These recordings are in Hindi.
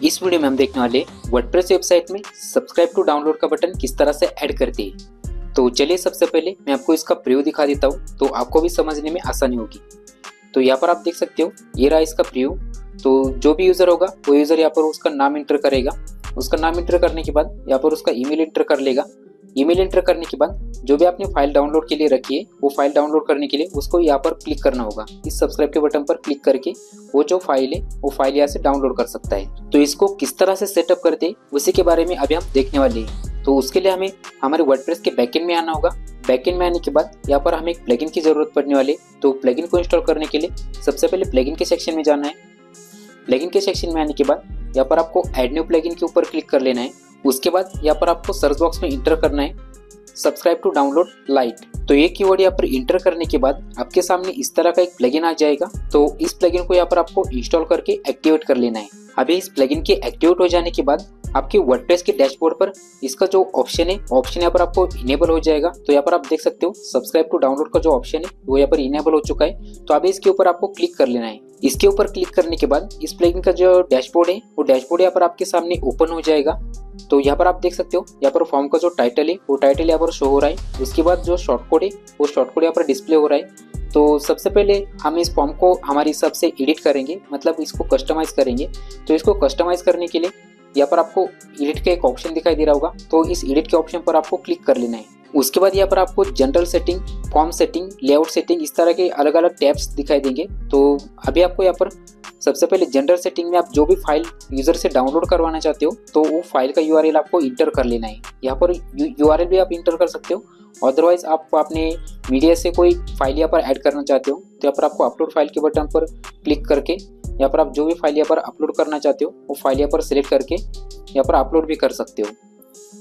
इस वीडियो में हम देखने वाले वर्डप्रेस वेबसाइट में सब्सक्राइब टू डाउनलोड का बटन किस तरह से ऐड करते हैं। तो चलिए सबसे पहले मैं आपको इसका प्रीव्यू दिखा देता हूँ, तो आपको भी समझने में आसानी होगी। तो यहाँ पर आप देख सकते हो, ये रहा इसका प्रीव्यू। तो जो भी यूज़र होगा वो यूज़र यहाँ पर उसका नाम इंटर करेगा। उसका नाम इंटर करने के बाद यहाँ पर उसका ईमेल इंटर कर लेगा। ईमेल इंटर करने के बाद जो भी आपने फाइल डाउनलोड के लिए रखी है वो फाइल डाउनलोड करने के लिए उसको यहाँ पर क्लिक करना होगा। इस सब्सक्राइब के बटन पर क्लिक करके वो जो फाइल है वो फाइल यहाँ से डाउनलोड कर सकता है। तो इसको किस तरह से सेटअप करते हैं उसी के बारे में अभी हम देखने वाले हैं। तो उसके लिए हमें हमारे वर्डप्रेस के बैकएंड में आना होगा। बैकएंड में आने के बाद यहाँ पर हमें एक प्लगइन की जरूरत पड़ने वाली है। तो प्लगइन को इंस्टॉल करने के लिए सबसे पहले प्लगइन के सेक्शन में जाना है। प्लगइन के सेक्शन में आने के बाद यहाँ पर आपको ऐड न्यू प्लगइन के ऊपर क्लिक कर लेना है। उसके बाद यहाँ पर आपको सर्च बॉक्स में इंटर करना है सब्सक्राइब टू डाउनलोड लाइट। तो ये कीवर्ड यहाँ पर इंटर करने के बाद आपके सामने इस तरह का एक प्लगइन आ जाएगा। तो इस प्लगइन को यहाँ पर आपको इंस्टॉल करके एक्टिवेट कर लेना है। अभी इस प्लगइन के एक्टिवेट हो जाने के बाद आपके वर्डप्रेस के डैशबोर्ड पर इसका जो ऑप्शन है यहाँ पर आपको इनेबल हो जाएगा। तो यहाँ पर आप देख सकते हो सब्सक्राइब टू डाउनलोड का जो ऑप्शन है वो यहाँ पर इनेबल हो चुका है। तो अभी इसके ऊपर आपको क्लिक कर लेना है। इसके ऊपर क्लिक करने के बाद इस प्लगइन का जो डैशबोर्ड है वो डैशबोर्ड यहाँ पर आपके सामने ओपन हो जाएगा। तो यहाँ पर आप देख सकते हो, यहाँ पर फॉर्म का जो टाइटल है वो टाइटल यहाँ पर शो हो रहा है। उसके बाद जो शॉर्ट कोड है वो शॉर्ट कोड यहाँ पर डिस्प्ले हो रहा है। तो सबसे पहले हम इस फॉर्म को हमारे हिसाब से एडिट करेंगे, मतलब इसको कस्टमाइज करेंगे। तो इसको कस्टमाइज करने के लिए यहाँ पर आपको एडिट का एक ऑप्शन दिखाई दे रहा होगा। तो इस एडिट के ऑप्शन पर आपको क्लिक कर लेना है। उसके बाद यहाँ पर आपको general setting, form setting, layout setting, इस तरह के अलग अलग टैब्स दिखाई देंगे। तो अभी आपको यहाँ पर सबसे पहले जनरल सेटिंग में आप जो भी फाइल यूजर से डाउनलोड करवाना चाहते हो तो वो फाइल का यूआरएल आपको इंटर कर लेना है। यहाँ पर यूआरएल भी आप इंटर कर सकते हो। अदरवाइज आप अपने मीडिया से कोई फाइल यहाँ पर ऐड करना चाहते हो तो यहाँ पर आपको अपलोड फाइल के बटन पर क्लिक करके यहाँ पर आप जो भी फाइल यहाँ पर अपलोड करना चाहते हो वो फाइल यहाँ पर सिलेक्ट करके यहाँ पर अपलोड भी कर सकते हो।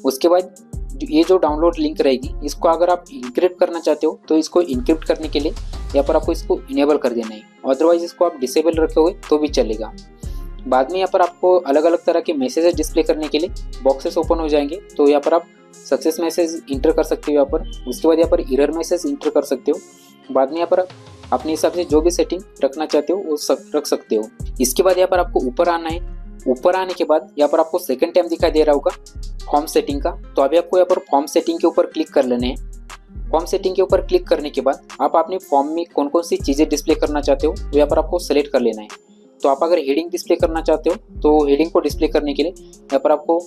उसके बाद ये जो डाउनलोड लिंक रहेगी इसको अगर आप इनक्रिप्ट करना चाहते हो तो इसको इनक्रिप्ट करने के लिए यहाँ पर आपको इसको इनेबल कर देना है। अदरवाइज इसको आप डिसेबल रखोगे तो भी चलेगा। बाद में यहाँ पर आपको अलग अलग तरह के मैसेजेस डिस्प्ले करने के लिए बॉक्सेस ओपन हो जाएंगे। तो यहाँ पर आप सक्सेस मैसेज इंटर कर सकते हो यहाँ पर। उसके बाद यहाँ पर एरर मैसेज इंटर कर सकते हो। बाद में यहाँ पर अपने हिसाब से जो भी सेटिंग रखना चाहते हो वो रख सकते हो। इसके बाद यहाँ पर आपको ऊपर आना है। ऊपर आने के बाद यहाँ पर आपको सेकंड टैब दिखाई दे रहा होगा फॉर्म सेटिंग का। तो अभी आपको यहाँ पर फॉर्म सेटिंग के ऊपर क्लिक कर लेने हैं। फॉर्म सेटिंग के ऊपर क्लिक करने के बाद आप अपने फॉर्म में कौन कौन सी चीज़ें डिस्प्ले करना चाहते हो वो यहाँ पर आपको सेलेक्ट कर लेना है। तो आप अगर हेडिंग डिस्प्ले करना चाहते हो तो हेडिंग को डिस्प्ले करने के लिए यहाँ पर आपको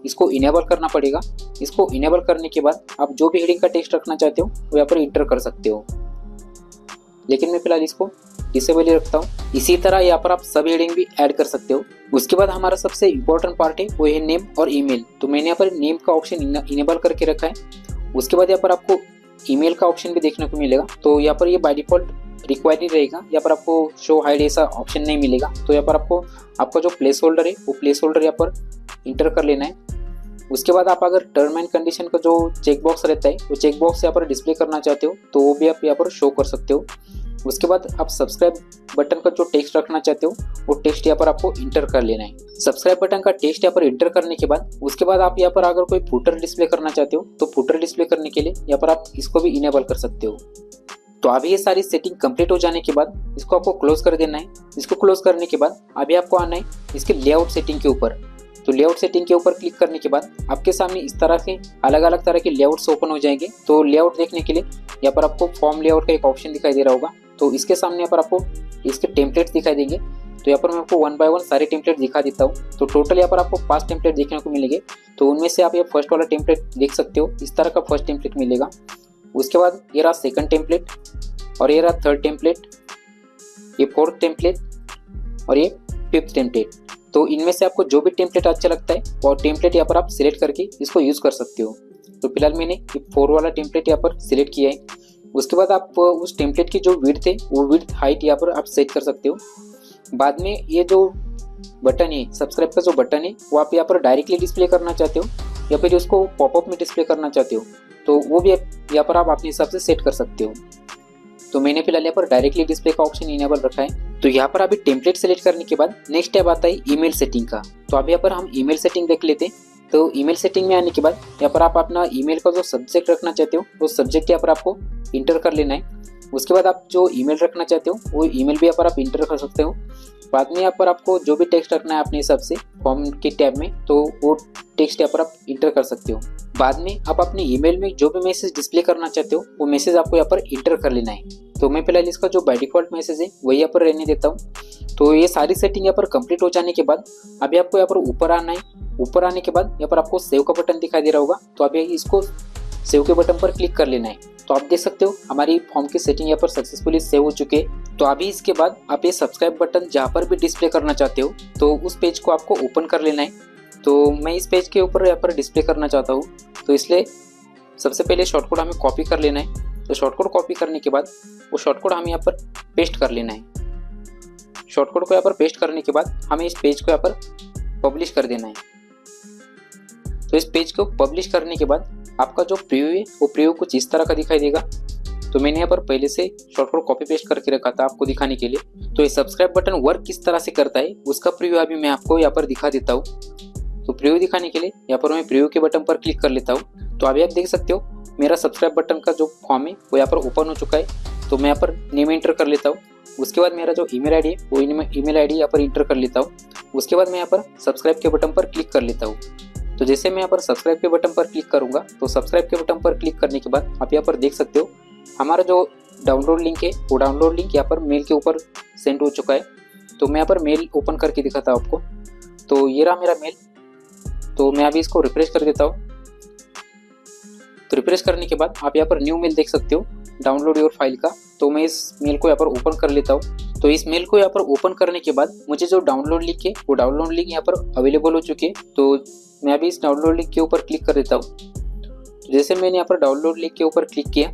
इसको इनेबल करना पड़ेगा। इसको इनेबल करने के बाद आप जो भी हेडिंग का टेक्स्ट रखना चाहते हो वो यहाँ पर इंटर कर सकते हो, लेकिन मैं फिलहाल इसको डिसेबल ही रखता हूँ। इसी तरह यहाँ पर आप सब हेडिंग भी ऐड कर सकते हो। उसके बाद हमारा सबसे इम्पोर्टेंट पार्ट है वो है नेम और ईमेल। तो मैंने यहाँ पर नेम का ऑप्शन इनेबल करके रखा है। उसके बाद यहाँ पर आपको ईमेल का ऑप्शन भी देखने को मिलेगा। तो यहाँ पर ये बाय डिफॉल्ट रिक्वायर्ड ही रहेगा। यहाँ पर आपको शो हाइड ऐसा ऑप्शन नहीं मिलेगा। तो यहाँ पर आपको आपका जो प्लेस होल्डर है वो प्लेस होल्डर यहाँ पर इंटर कर लेना है। उसके बाद आप अगर टर्म एंड कंडीशन का जो चेक बॉक्स रहता है वो चेक बॉक्स यहाँ पर डिस्प्ले करना चाहते हो तो वो भी आप यहाँ पर शो कर सकते हो। उसके बाद आप सब्सक्राइब बटन का जो टेक्स्ट रखना चाहते हो वो टेक्स्ट यहाँ पर आपको इंटर कर लेना है। सब्सक्राइब बटन का टेक्स्ट यहाँ पर इंटर करने के बाद उसके बाद आप यहाँ पर अगर कोई फुटर डिस्प्ले करना चाहते हो तो फुटर डिस्प्ले करने के लिए यहाँ पर आप इसको भी इनेबल कर सकते हो। तो अभी ये सारी सेटिंग कंप्लीट हो जाने के बाद इसको आपको क्लोज कर देना है। इसको क्लोज करने के बाद अभी आपको आना है इसके लेआउट सेटिंग के ऊपर। तो लेआउट सेटिंग के ऊपर क्लिक करने के बाद आपके सामने इस तरह के अलग अलग तरह के लेआउट्स ओपन हो जाएंगे। तो लेआउट देखने के लिए यहाँ पर आपको फॉर्म लेआउट का एक ऑप्शन दिखाई दे रहा होगा। तो इसके सामने यहाँ पर आपको इसके टेम्पलेट्स दिखाई देंगे। तो यहाँ पर मैं आपको वन बाय वन सारे टेम्पलेट दिखा देता हूँ। तो टोटल यहाँ पर आपको 5 टेम्पलेट देखने को मिलेंगे। तो उनमें से आप ये फर्स्ट वाला टेम्पलेट देख सकते हो, इस तरह का फर्स्ट टेम्पलेट मिलेगा। उसके बाद ये रहा सेकंड टेम्पलेट और ये रहा थर्ड टेम्पलेट, ये फोर्थ टेम्पलेट और ये फिफ्थ टेम्पलेट। तो इनमें से आपको जो भी टेम्पलेट अच्छा लगता है वो टेम्पलेट यहाँ पर आप सिलेक्ट करके इसको यूज़ कर सकते हो। तो फिलहाल मैंने ये 4 वाला टेम्पलेट यहाँ पर सिलेक्ट किया है। उसके बाद आप उस टेम्पलेट की जो विड्थ है वो विड्थ हाइट यहाँ पर आप सेट कर सकते हो। बाद में ये जो बटन है सब्सक्राइब का जो बटन है वो आप यहाँ पर डायरेक्टली डिस्प्ले करना चाहते हो या फिर उसको पॉपअप में डिस्प्ले करना चाहते हो तो वो भी यहाँ पर आप अपने हिसाब से सेट कर सकते हो। तो मैंने फिलहाल यहाँ पर डायरेक्टली डिस्प्ले का ऑप्शन इनेबल रखा है। तो यहाँ पर अभी टेम्पलेट सेलेक्ट करने के बाद नेक्स्ट टैब आता है ईमेल सेटिंग का। तो अभी यहाँ पर हम ईमेल सेटिंग देख लेते हैं। तो ईमेल सेटिंग में आने के बाद यहाँ पर आप अपना ईमेल का जो सब्जेक्ट रखना चाहते हो वो सब्जेक्ट यहाँ पर आपको इंटर कर लेना है। उसके बाद आप जो ईमेल रखना चाहते हो वो ईमेल भी यहाँ पर आप इंटर कर सकते हो। बाद में यहाँ पर आपको जो भी टेक्स्ट रखना है अपने हिसाब से फॉर्म के टैब में, तो वो टेक्स्ट यहाँ पर आप इंटर कर सकते हो। बाद में आप अपने ईमेल में जो भी मैसेज डिस्प्ले करना चाहते हो वो मैसेज आपको यहाँ पर इंटर कर लेना है। तो मैं फिलहाल इसका जो बाय डिफॉल्ट मैसेज है वही यहाँ पर रहने देता हूँ। तो ये सारी सेटिंग यहाँ पर कंप्लीट हो जाने के बाद अभी आपको यहाँ पर ऊपर आना है। ऊपर आने के बाद यहाँ पर आपको सेव का बटन दिखाई दे रहा होगा, तो अभी इसको सेव के बटन पर क्लिक कर लेना है। तो आप देख सकते हो हमारी फॉर्म की सेटिंग यहाँ पर सक्सेसफुली सेव हो चुके हैं। तो अभी इसके बाद आप ये सब्सक्राइब बटन जहाँ पर भी डिस्प्ले करना चाहते हो तो उस पेज को आपको ओपन कर लेना है। तो मैं इस पेज के ऊपर यहाँ पर डिस्प्ले करना चाहता हूँ, तो इसलिए सबसे पहले शॉर्टकट हमें कॉपी कर लेना है। तो शॉर्टकट कॉपी करने के बाद वो शॉर्टकट हमें यहाँ पर पेस्ट कर लेना है। शॉर्टकट को यहाँ पर पेस्ट करने के बाद हमें इस पेज को यहाँ पर पब्लिश कर देना है। तो इस पेज को पब्लिश करने के बाद आपका जो प्रीव्यू है वो प्रीव्यू कुछ इस तरह का दिखाई देगा। तो मैंने यहाँ पर पहले से शॉर्टकट कॉपी पेस्ट करके रखा था आपको दिखाने के लिए। तो ये सब्सक्राइब बटन वर्क किस तरह से करता है उसका प्रीव्यू अभी मैं आपको यहाँ पर दिखा देता हूँ। तो प्रीव्यू दिखाने के लिए यहाँ पर मैं प्रीव्यू के बटन पर क्लिक कर लेता हूँ। तो अभी आप देख सकते हो मेरा सब्सक्राइब बटन का जो फॉर्म है वो यहाँ पर ओपन हो चुका है। तो मैं यहाँ पर नेम एंटर कर लेता हूँ। उसके बाद मेरा जो ईमेल आईडी है वो ईमेल आईडी यहाँ पर इंटर कर लेता हूँ। उसके बाद मैं यहाँ पर सब्सक्राइब के बटन पर क्लिक कर लेता हूँ। तो जैसे मैं यहाँ पर सब्सक्राइब के बटन पर क्लिक करूँगा तो सब्सक्राइब के बटन पर क्लिक करने के बाद आप यहाँ पर देख सकते हो हमारा जो डाउनलोड लिंक है वो डाउनलोड लिंक यहाँ पर मेल के ऊपर सेंड हो चुका है। तो मैं यहाँ पर मेल ओपन करके दिखाता हूँ आपको। तो ये रहा मेरा मेल। तो मैं अभी इसको रिफ्रेश कर देता हूँ। तो रिफ्रेश करने के बाद आप यहाँ पर न्यू मेल देख सकते हो डाउनलोड योर फाइल का। तो मैं इस मेल को यहाँ पर ओपन कर लेता हूँ। तो इस मेल को यहाँ पर ओपन करने के बाद मुझे जो डाउनलोड लिंक है वो डाउनलोड लिंक यहाँ पर अवेलेबल हो चुकी है। तो मैं अभी इस डाउनलोड लिंक के ऊपर क्लिक कर देता हूँ। तो जैसे मैंने यहाँ पर डाउनलोड लिंक के ऊपर क्लिक किया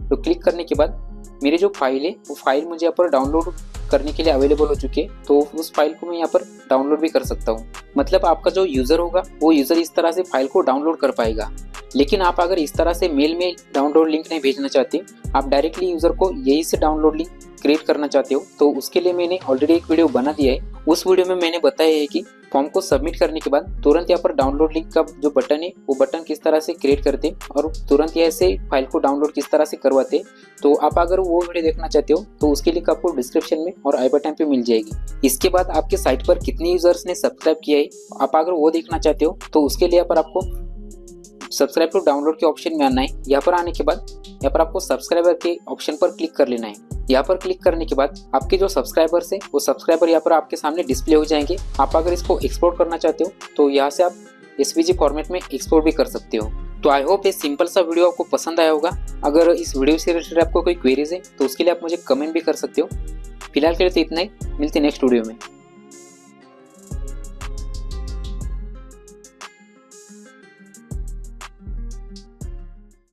तो क्लिक करने के बाद मेरी जो फाइल है वो फाइल मुझे यहाँ पर डाउनलोड करने के लिए अवेलेबल हो चुकी है। तो उस फाइल को मैं यहाँ पर डाउनलोड भी कर सकता हूँ। मतलब आपका जो यूज़र होगा वो यूज़र इस तरह से फाइल को डाउनलोड कर पाएगा। लेकिन आप अगर इस तरह से मेल में डाउनलोड लिंक नहीं भेजना चाहते, आप डायरेक्टली यूज़र को यही से डाउनलोड लिंक क्रिएट करना चाहते हो, तो उसके लिए मैंने ऑलरेडी एक वीडियो बना दिया है। उस वीडियो में मैंने बताया है कि फॉर्म को सबमिट करने के बाद तुरंत यहाँ पर डाउनलोड लिंक का जो बटन है वो बटन किस तरह से क्रिएट करते और तुरंत यहाँ से फाइल को डाउनलोड किस तरह से करवाते। तो आप अगर वो वीडियो देखना चाहते हो तो उसके लिंक आपको डिस्क्रिप्शन में और आई बटन पे मिल जाएगी। इसके बाद आपके साइट पर कितने यूजर्स ने सब्सक्राइब किया है आप अगर वो देखना चाहते हो तो उसके लिए यहाँ पर आपको सब्सक्राइब टू डाउनलोड के ऑप्शन में आना है। यहाँ पर आने के बाद यहाँ पर आपको सब्सक्राइबर के ऑप्शन पर क्लिक कर लेना है। यहाँ पर क्लिक करने के बाद आपके जो सब्सक्राइबर्स है वो सब्सक्राइबर यहाँ पर आपके सामने डिस्प्ले हो जाएंगे। आप अगर इसको एक्सपोर्ट करना चाहते हो तो यहाँ से आप SVG फॉर्मेट में एक्सपोर्ट भी कर सकते हो। तो आई होप ये सिंपल सा वीडियो आपको पसंद आया होगा। अगर इस वीडियो से रिलेटेड आपको कोई क्वेरीज है तो उसके लिए आप मुझे कमेंट भी कर सकते हो। फिलहाल के लिए तो इतना ही, मिलते हैं नेक्स्ट वीडियो में।